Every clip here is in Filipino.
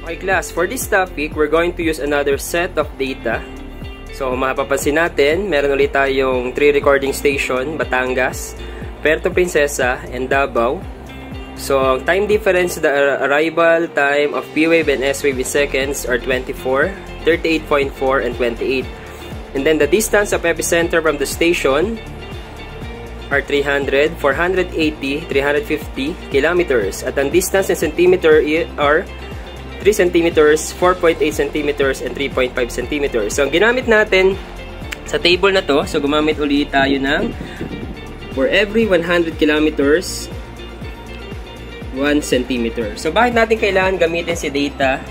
Okay class, for this topic, we're going to use another set of data. So mapapansin natin, meron ulit tayong 3 recording station, Batangas, Puerto Princesa, and Davao. So time difference, the arrival time of P-wave and S-wave in seconds are 24, 38.4, and 28. And then the distance of epicenter from the station are 300, 480, 350 kilometers. At ang distance in centimeter are 3 centimeters, 4.8 centimeters, and 3.5 centimeters. So, ang ginamit natin sa table na to, so gumamit ulit tayo ng for every 100 kilometers, 1 centimeter. So, bakit natin kailangan gamitin si data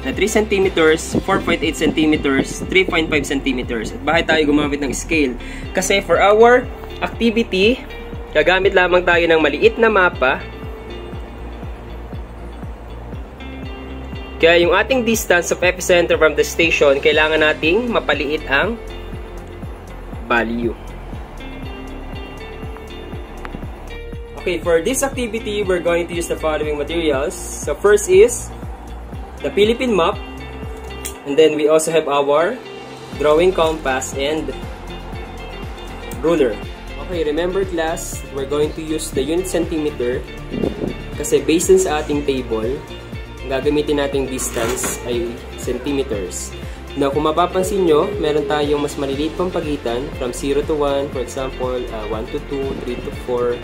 na 3 centimeters, 4.8 centimeters, 3.5 centimeters? At bakit tayo gumamit ng scale? Kasi for our activity, gagamit lamang tayo ng maliit na mapa. Kaya yung ating distance of epicenter from the station, kailangan nating mapaliit ang value. Okay, for this activity, we're going to use the following materials. So first is the Philippine map. And then we also have our drawing compass and ruler. Okay, remember class, we're going to use the unit centimeter kasi based sa ating table, gagamitin nating distance ay centimeters. Now, kung mapapansin nyo, meron tayong mas maliliit pang pagitan from 0 to 1, for example, 1 to 2, 3 to 4.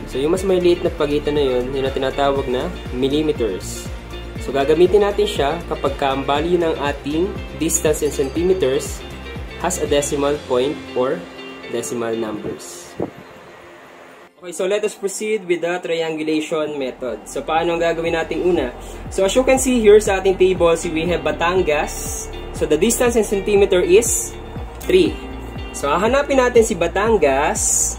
So, yung mas maliliit na pagitan na yun, yun ang tinatawag na millimeters. So, gagamitin natin siya kapag ang value ng ating distance in centimeters has a decimal point or decimal numbers. Okay, so let us proceed with the triangulation method. So, paano ang gagawin natin una? So, as you can see here sa ating table, we have Batangas. So, the distance in centimeter is 3. So, hahanapin natin si Batangas.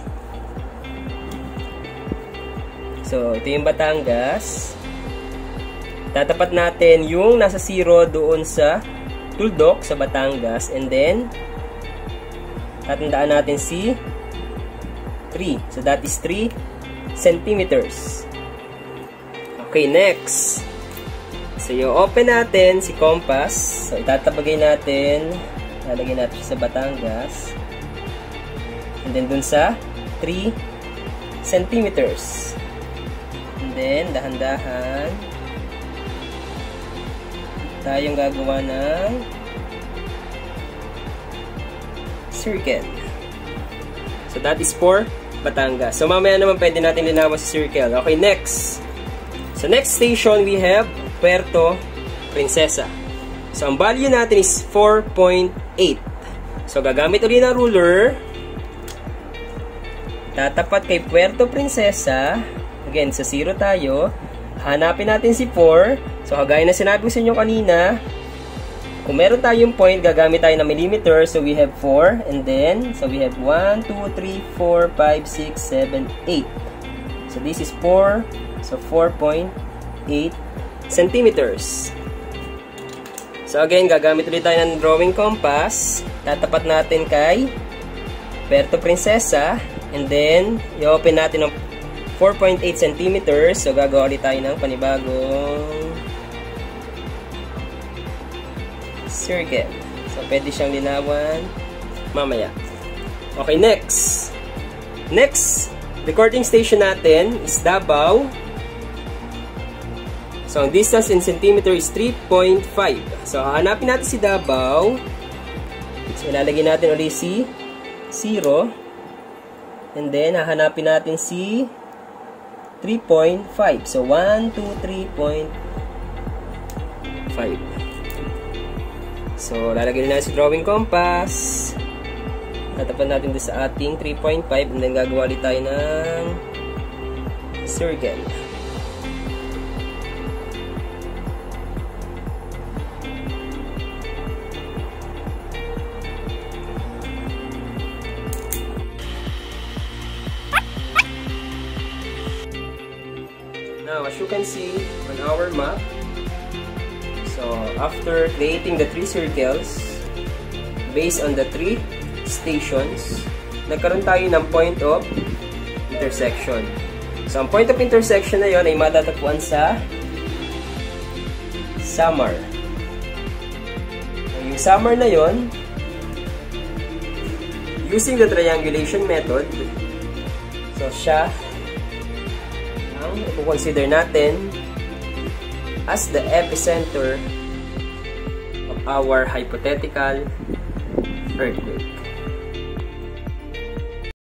So, ito yung Batangas. Tatapat natin yung nasa 0 doon sa tuldok sa Batangas. And then, tatandaan natin si 3. So, that is 3 centimeters. Okay, next. So, i-open natin si compass. So, itatabagay natin. Lalagay natin sa Batangas. And then, dun sa 3 centimeters. And then, dahan-dahan. Tayong gagawa ng circle. So, that is for Batangas. So, mamaya naman pwede natin linawan sa circle. Okay, next. So, next station, we have Puerto Princesa. So, ang value natin is 4.8. So, gagamit ulit ng ruler. Tatapat kay Puerto Princesa. Again, sa 0 tayo. Hanapin natin si 4. So, kagaya na sinabi ko sa inyo kanina, kung meron tayong point, gagamit tayo ng millimeter. So, we have 4. And then, so we have 1, 2, 3, 4, 5, 6, 7, 8. So, this is 4. So, 4.8 centimeters. So, again, gagamit ulit tayo ng drawing compass. Tatapat natin kay Puerto Princesa. And then, i-open natin ng 4.8 centimeters. So, gagawa ulit tayo ng panibagong circle. So, pwede siyang linawan mamaya. Okay, next. Next recording station natin is Davao. So, ang distance in centimeter is 3.5. So, hanapin natin si Davao. So, ilalagay natin ulit si 0. And then, hahanapin natin si 3.5. So, 1, 2, 3.5. So, lalagyan na sa drawing compass. Tatapan natin doon sa ating 3.5 and then gagawa ulit tayo ng circle. Now, as you can see on our map, so, after creating the 3 circles, based on the 3 stations, nagkaroon tayo ng point of intersection. So, ang point of intersection na yon ay matatagpuan sa Samar. So, yung Samar na yon, using the triangulation method, so siya ang i-consider natin as the epicenter of our hypothetical earthquake.